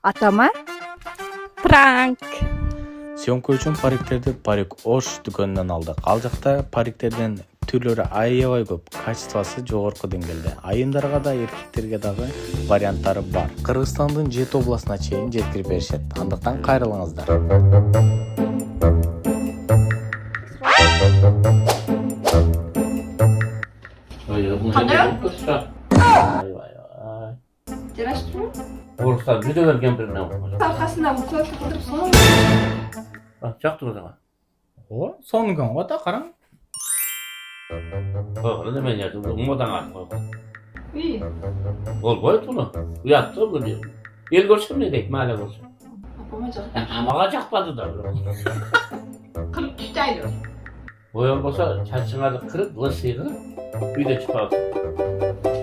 Атама? Prank. Съемка үчүн париктерди Парик Ош дүкөнүнөн алдык. Ал жакта париктердин түрлөрү аябай көп, качествосы жогорку деңгээлде. Айымдарга да, эркектерге дагы варианттары бар. Кыргызстандын 7 областына чейин жеткирип беришет. Андыктан кайрылыңыздар. Жараштырбы? Орыстар жүзе берген біріне оқыды. Арқасындағы көпті қыдырып соны. Жақтыңыз жаңа. О, сонуган ота караң. Қойғырды мен ертім, ұмадан ат қойғыр. Үй, Ол қой тұны. Ұятты бұл дейм. Ел көрсем не дейік, мәлі көрсем. апама жақты. Амаға жақпады да. Қырып түштайды. Оян болса, шашыңарды қырып, лысый қырып, үйде çıkады.